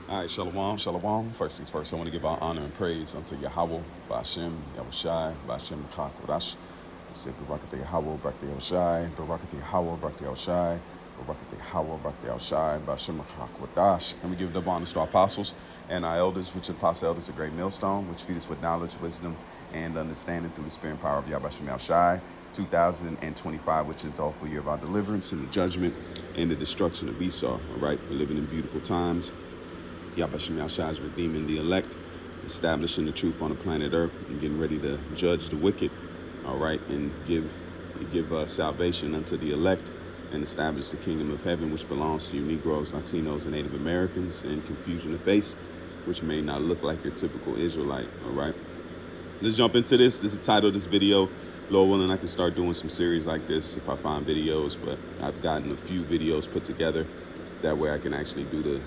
All right, shalom, shalom. First things first, I want to give our honor and praise unto Yahawah, BAHASHAM, Yahawashi, BAHASHAM, BARAK. We say, Barak to Yahawah, Barak to Yahawashi, Barak to Yahawah, Barak to Yahawashi, Barak to Yahawah, Barak to Yahawashi, BAHASHAM, BARAK. And we give double honors to our apostles and our elders, which are apostle elders, a great millstone, which feed us with knowledge, wisdom, and understanding through the spirit and power of Yahawashi, Yahawashi. 2025, which is the awful year of our deliverance and the judgment and the destruction of Esau. All right, we're living in beautiful times. Yahawashi Yahawashi is redeeming the elect, establishing the truth on the planet Earth, and getting ready to judge the wicked, all right, and give salvation unto the elect and establish the kingdom of heaven, which belongs to you Negroes, Latinos, and Native Americans, and confusion of face, which may not look like your typical Israelite, all right. Let's jump into this. This is the title of this video. Lord willing, I can start doing some series like this if I find videos, but I've gotten a few videos put together. That way I can actually do the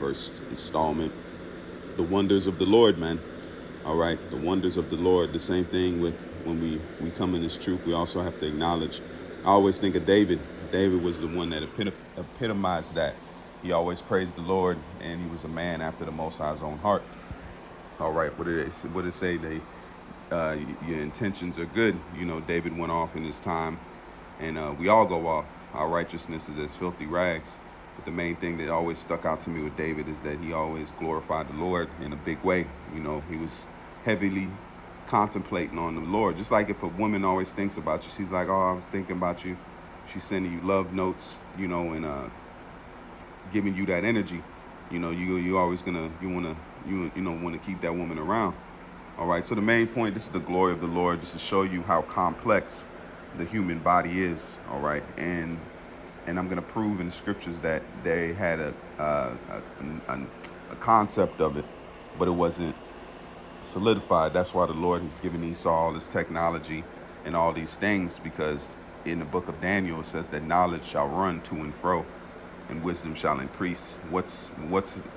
first installment. The wonders of the Lord, man. All right, the wonders of the Lord. The same thing with when we come in this truth, we also have to acknowledge. I always think of David. David was the one that epitomized that. He always praised the Lord, and he was a man after the Most High's own heart. All right, what did it say? Your intentions are good. You know, David went off in his time, and we all go off. Our righteousness is as filthy rags. But the main thing that always stuck out to me with David is that he always glorified the Lord in a big way. You know, he was heavily contemplating on the Lord. Just like if a woman always thinks about you, she's like, oh, I was thinking about you. She's sending you love notes, you know, and giving you that energy. You know, you always gonna, you want to keep that woman around. All right, so the main point, this is the glory of the Lord, just to show you how complex the human body is, all right? And I'm going to prove in the scriptures that they had a concept of it, but it wasn't solidified. That's why the Lord has given Esau all this technology and all these things, because in the book of Daniel, it says that knowledge shall run to and fro, and wisdom shall increase. What's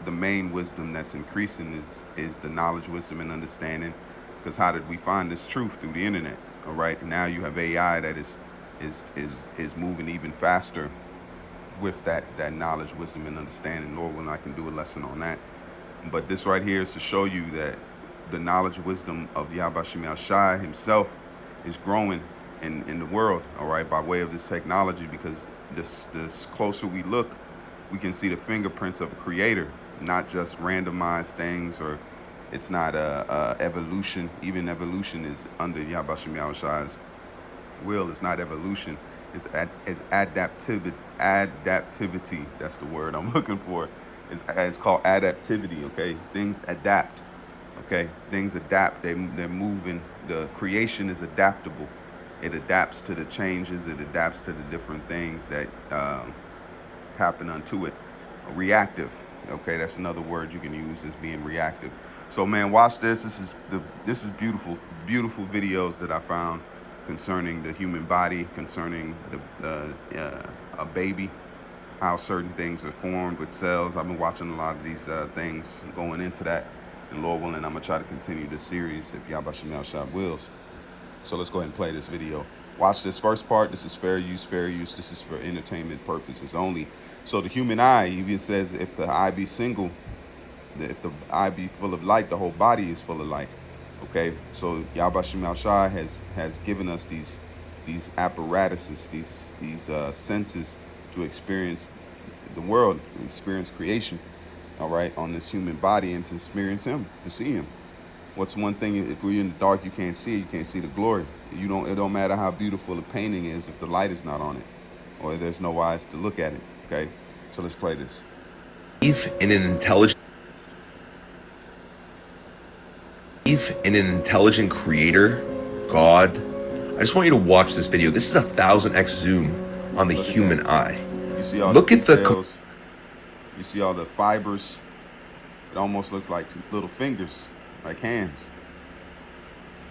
the main wisdom that's increasing is the knowledge, wisdom, and understanding. Because how did we find this truth? Through the internet. All right. And now you have AI that is moving even faster with that knowledge, wisdom, and understanding. Lord, when I can do a lesson on that. But this right here is to show you that the knowledge, wisdom of Yahawashi Yahawashi himself is growing in the world, all right, by way of this technology, because this closer we look, we can see the fingerprints of a creator, not just randomized things, or it's not evolution. Even evolution is under Yahawashi Yahawashi's will. It's not evolution. It's adaptivity. Adaptivity. That's the word I'm looking for. It's called adaptivity. Okay, things adapt. Okay, things adapt. They're moving. The creation is adaptable. It adapts to the changes. It adapts to the different things that happen unto it. Reactive. Okay, that's another word you can use as being reactive. So, man, watch this. This is beautiful, beautiful videos that I found concerning the human body, concerning a baby, how certain things are formed with cells. I've been watching a lot of these things going into that. And Lord willing, I'm going to try to continue this series if Yahawashi Yahawashi wills. So let's go ahead and play this video. Watch this first part. This is fair use, fair use. This is for entertainment purposes only. So the human eye even says if the eye be single, if the eye be full of light, the whole body is full of light. Okay, so Yahawashi Yahawashi has given us these apparatuses, these senses to experience the world, to experience creation. All right, on this human body, and to experience him, to see him. What's one thing, if we're in the dark, you can't see it, you can't see the glory. It don't matter how beautiful the painting is if the light is not on it, or there's no eyes to look at it. Okay, so let's play this. In an intelligent creator, God. I just want you to watch this video. This is a 1000x zoom on the human eye. You see all Look the at the details. You see all the fibers. It almost looks like little fingers, like hands.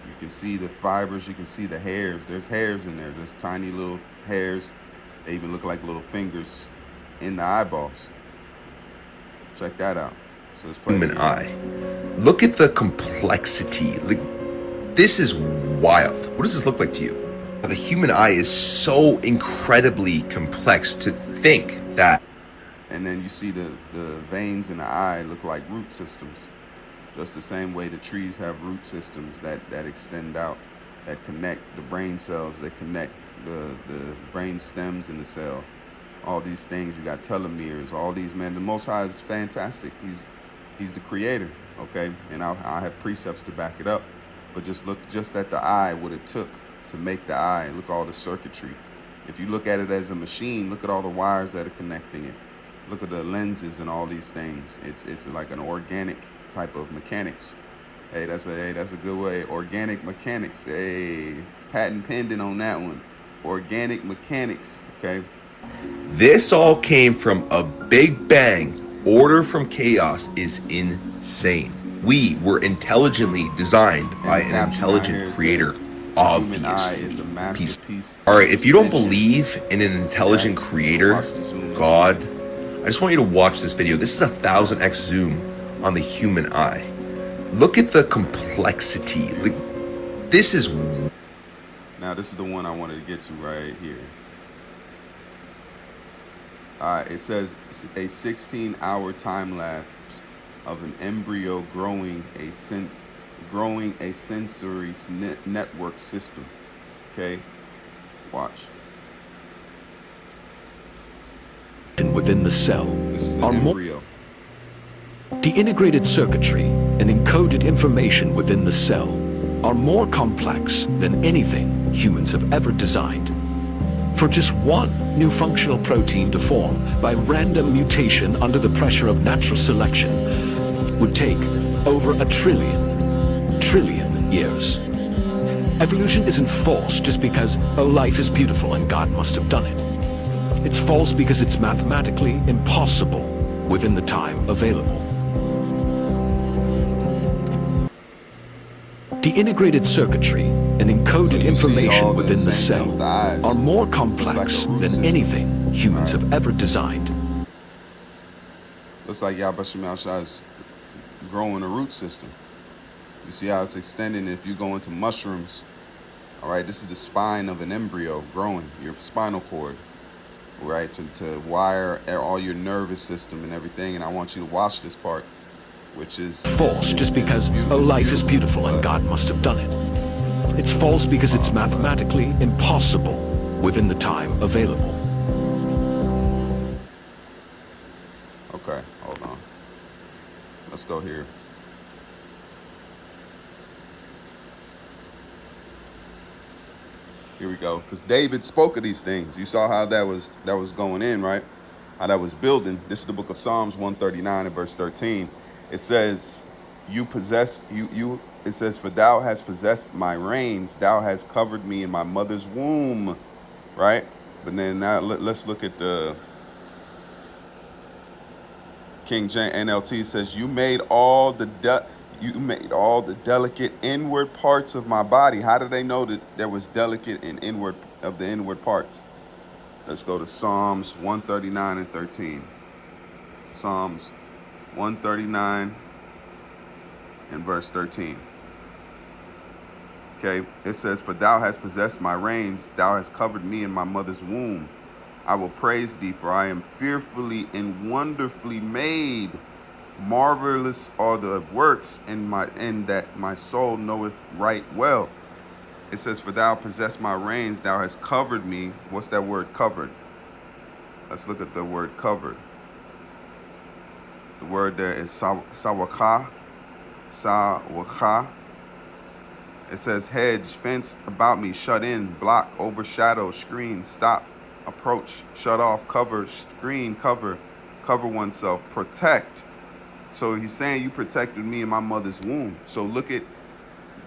You can see the fibers. You can see the hairs. There's hairs in there. There's tiny little hairs. They even look like little fingers in the eyeballs. Check that out. So let's play human eye. Look at the complexity. Like, this is wild. What does this look like to you? The human eye is so incredibly complex. To think that And then you see the veins in the eye look like root systems. Just the same way the trees have root systems that extend out, that connect the brain cells, that connect the brain stems in the cell. All these things, you got telomeres, all these, man. The Most High is fantastic. He's the creator, okay? And I have precepts to back it up. But just look just at the eye, what it took to make the eye. Look at all the circuitry. If you look at it as a machine, look at all the wires that are connecting it. Look at the lenses and all these things. It's like an organic type of mechanics. Hey, that's a good way. Organic mechanics. Hey, patent pending on that one. Organic mechanics. Okay. This all came from a big bang. Order from chaos is insane. We were intelligently designed by an intelligent creator. Obviously. All right, if you don't believe in an intelligent creator, God, I just want you to watch this video. This is 1000x zoom on the human eye. Look at the complexity. Like, this is... Now, this is the one I wanted to get to right here. It says a 16-hour time lapse of an embryo growing a sensory network system. Okay, watch. Within the cell This is an embryo. The integrated circuitry and encoded information within the cell are more complex than anything humans have ever designed. For just one new functional protein to form by random mutation under the pressure of natural selection would take over a trillion years. Evolution isn't false just because, oh, life is beautiful and God must have done it. It's false because it's mathematically impossible within the time available. The integrated circuitry and encoded information within the cell are more complex than anything humans have ever designed. Looks like Yahawashi is growing a root system. You see how it's extending. If you go into mushrooms, all right, this is the spine of an embryo growing, your spinal cord, right, to wire all your nervous system and everything. And I want you to watch this part, which is false just because, oh, life is beautiful and God must have done it. It's false because it's mathematically impossible within the time available. Okay, hold on. Let's go here. Here we go. Because David spoke of these things. You saw how that was going in, right? How that was building. This is the book of Psalms 139 and verse 13. It says, it says, for thou hast possessed my reins, thou hast covered me in my mother's womb, right? But then now let's look at the King James NLT. Says, you made all the delicate inward parts of my body. How did they know that there was delicate and inward of the inward parts? Let's go to Psalms 139 and 13. Psalms 139 and verse 13. Okay, it says, for thou hast possessed my reins, thou hast covered me in my mother's womb. I will praise thee, for I am fearfully and wonderfully made. Marvelous are the works in that my soul knoweth right well. It says, for thou possess my reins, thou hast covered me. What's that word covered? Let's look at the word covered. The word there is sawakah. It says hedge, fenced about me, shut in, block, overshadow, screen, stop, approach, shut off, cover, screen, cover oneself, protect. So he's saying you protected me in my mother's womb. So look at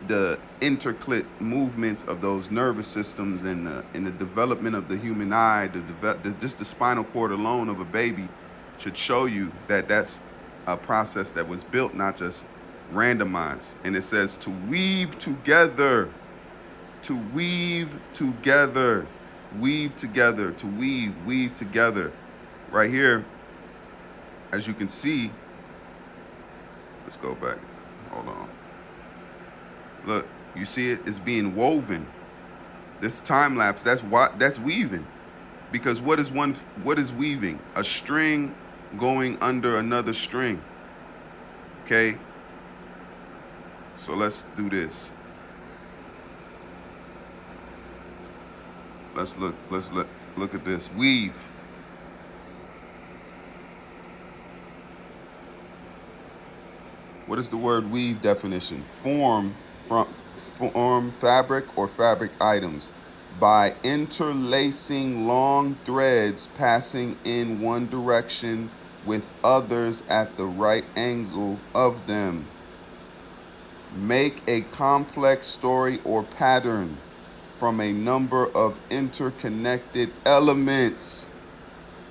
the interclit movements of those nervous systems and in the development of the human eye. Just the spinal cord alone of a baby should show you that that's a process that was built, not just randomized. And it says to weave together, to weave together, weave together, to weave together. Right here, as you can see, let's go back. Hold on. Look, you see it? It's being woven. This time lapse, that's weaving. Because what is weaving? A string going under another string. Okay? So let's do this. Let's look at this. Weave. What is the word weave definition? Form, fabric or fabric items by interlacing long threads passing in one direction with others at the right angle of them. Make a complex story or pattern from a number of interconnected elements.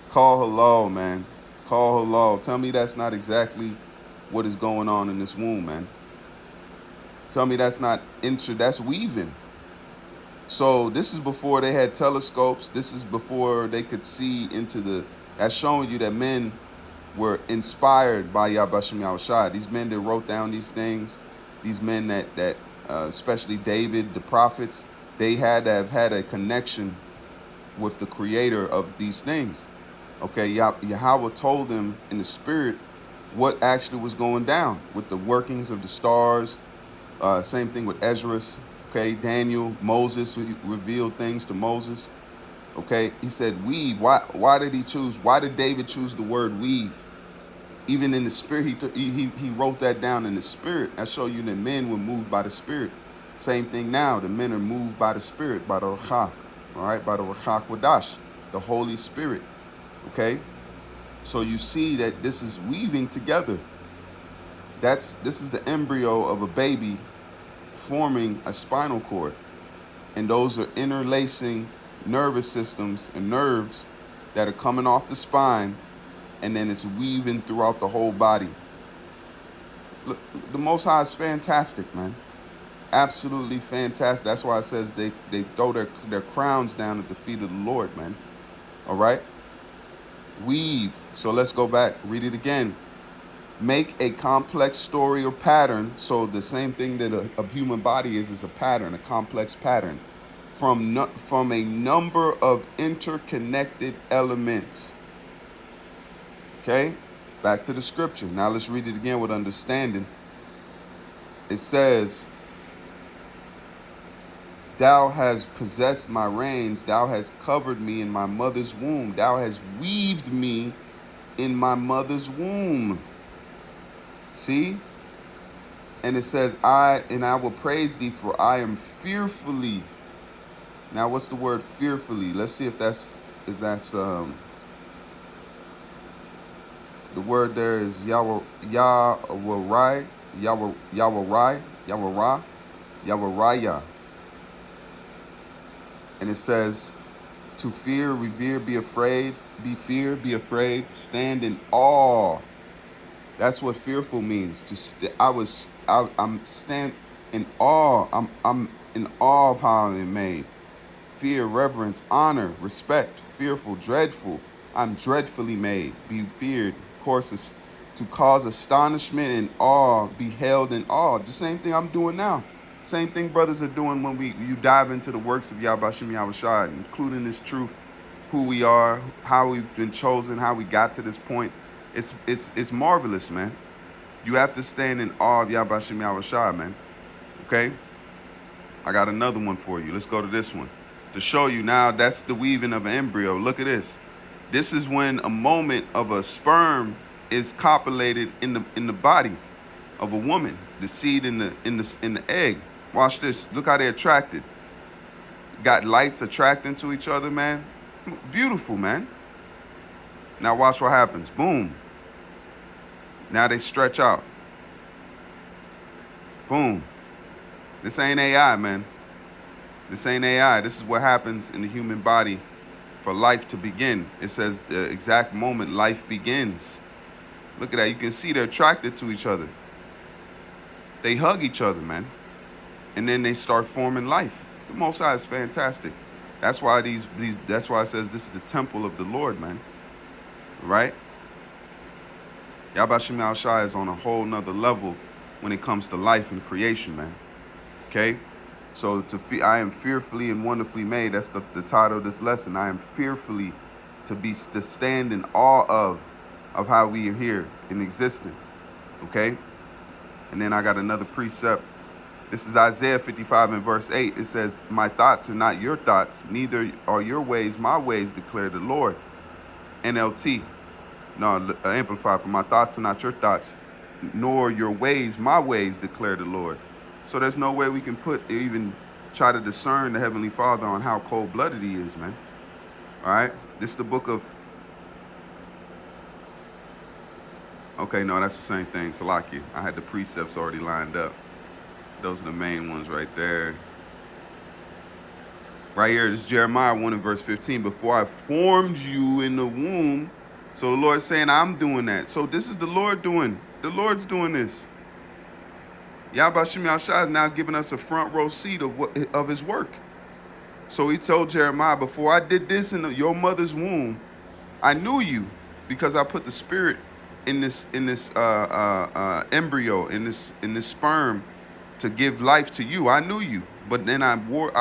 Call hello, man. Call hello. Tell me that's not exactly what is going on in this womb, man. Tell me that's not that's weaving. So this is before they had telescopes. This is before they could see into that's showing you that men were inspired by Yahawashi Yahawashi. These men that wrote down these things, these men that especially David, the prophets, they had to have had a connection with the creator of these things. Okay, Yahawah told them in the spirit what actually was going down with the workings of the stars. Same thing with Ezra. Okay, Daniel, Moses revealed things to Moses. Okay, he said weave. Why did he choose? Why did David choose the word weave? Even in the spirit, he wrote that down in the spirit. I show you that men were moved by the spirit. Same thing now. The men are moved by the spirit, by the Rachak. All right, by the Rachak Wadash, the Holy Spirit. Okay, so you see that this is weaving together. This is the embryo of a baby forming a spinal cord, and those are interlacing nervous systems and nerves that are coming off the spine, and then it's weaving throughout the whole body. Look, the Most High is fantastic, man. Absolutely fantastic. That's why it says they throw their crowns down at the feet of the Lord, man. All right? Weave. So let's go back. Read it again. Make a complex story or pattern. So the same thing that a human body is a pattern, a complex pattern, from a number of interconnected elements. Okay? Back to the scripture. Now let's read it again with understanding. It says, Thou hast possessed my reins. Thou hast covered me in my mother's womb. Thou hast weaved me in my mother's womb. See? And it says, I will praise thee, for I am fearfully. Now, what's the word fearfully? Let's see if that's the word there is Yahawashi, Yahawaraya. And it says, to fear, revere, be afraid, be feared, be afraid, stand in awe. That's what fearful means. I'm stand in awe. I'm in awe of how I'm made. Fear, reverence, honor, respect, fearful, dreadful. I'm dreadfully made. Be feared. Of course, it's to cause astonishment and awe, be held in awe. The same thing I'm doing now. Same thing brothers are doing when you dive into the works of Yahawashi Yahawashi, including this truth, who we are, how we've been chosen, how we got to this point. It's marvelous, man. You have to stand in awe of Yahawashi Yahawashi, man. Okay? I got another one for you. Let's go to this one. To show you now, that's the weaving of an embryo. Look at this. This is when a moment of a sperm is copulated in the body of a woman, the seed in the egg. Watch this. Look how they're attracted. Got lights attracting to each other, man. Beautiful, man. Now watch what happens. Boom. Now they stretch out. Boom. This ain't AI, man. This ain't AI. This is what happens in the human body for life to begin. It says the exact moment life begins. Look at that. You can see they're attracted to each other. They hug each other, man. And then they start forming life. The Most High is fantastic. That's why that's why it says this is the temple of the Lord, man. Right? Yahawashi Yahawashi is on a whole nother level when it comes to life and creation, man. Okay? So I am fearfully and wonderfully made. That's the title of this lesson. I am fearfully to stand in awe of. of how we are here in existence. Okay? And then I got another precept. This is Isaiah 55 and verse 8. It says, my thoughts are not your thoughts, neither are your ways my ways, declare the Lord. NLT. No, amplified. For my thoughts are not your thoughts, nor your ways my ways, declare the Lord. So there's no way we can even try to discern the Heavenly Father on how cold-blooded he is, man. All right? This is the book of... Okay, no, that's the same thing. Salakia. I had the precepts already lined up. Those are the main ones right there. Right here, this is Jeremiah 1 and verse 15. Before I formed you in the womb. So the Lord's saying, I'm doing that. So this is the Lord doing. The Lord's doing this. Yahawashi is now giving us a front row seat of his work. So he told Jeremiah, before I did this in your mother's womb, I knew you because I put the spirit in this embryo, in this sperm, to give life to you. I knew you, but then I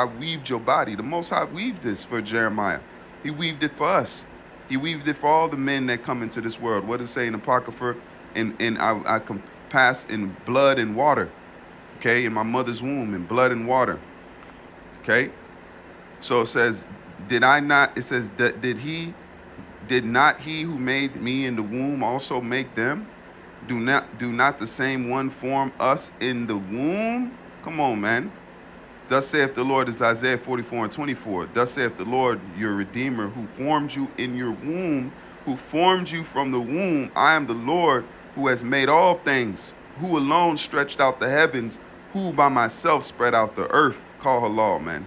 weaved your body. The Most High weaved this for Jeremiah. He weaved it for us. He weaved it for all the men that come into this world. What does it say in Apocrypha? I compass in blood and water. Okay, in my mother's womb, in blood and water. Okay, so it says, did I not? It says, did not he who made me in the womb also make them? Do not the same one form us in the womb? Come on, man. Thus saith the Lord, is Isaiah 44 and 24. Thus saith the Lord, your Redeemer, who formed you in your womb, who formed you from the womb. I am the Lord who has made all things, who alone stretched out the heavens, who by myself spread out the earth. Call halal, man.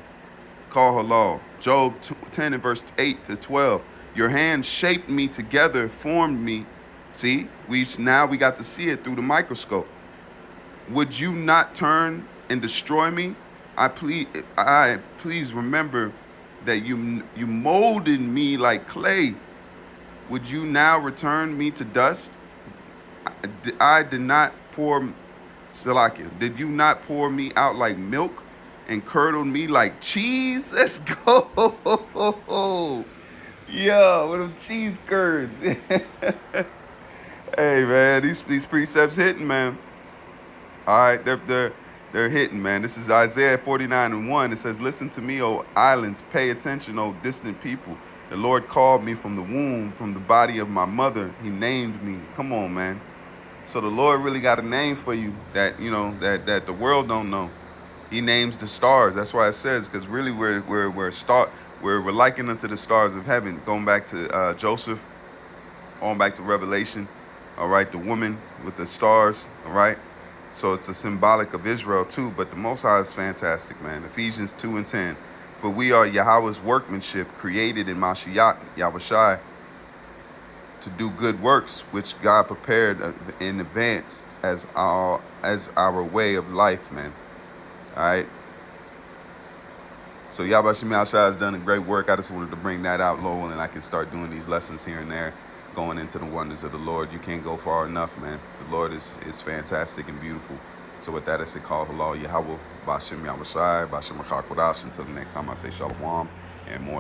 Call halal. Job 10 and verse 8 to 12. Your hand shaped me together, formed me. See, now we got to see it through the microscope. Would you not turn and destroy me? Please remember that you molded me like clay. Would you now return me to dust? I did not pour, Salakia, did you not pour me out like milk and curdle me like cheese? Let's go. Yo, with them cheese curds. Hey, man, these precepts hitting, man. All right, they're hitting, man. This is Isaiah 49 and 1. It says, listen to me, O islands. Pay attention, O distant people. The Lord called me from the womb, from the body of my mother. He named me. Come on, man. So the Lord really got a name for you that, you know, that the world don't know. He names the stars. That's why it says, because really we're likened unto the stars of heaven. Going back to Joseph, going back to Revelation. All right, the woman with the stars. All right. So it's a symbolic of Israel too, but the Most High is fantastic, man. Ephesians 2 and 10. For we are Yahweh's workmanship, created in Mashiach, Yahawashi, to do good works, which God prepared in advance as our way of life, man. All right. So Yahawashi has done a great work. I just wanted to bring that out, Lowell, and I can start doing these lessons here and there, going into the wonders of the Lord. You can't go far enough, man. The Lord is fantastic and beautiful. So with that, I say call halal Yahawah, BAHASHAM Yahawashi, BAHASHAM. Until the next time, I say shalom and more.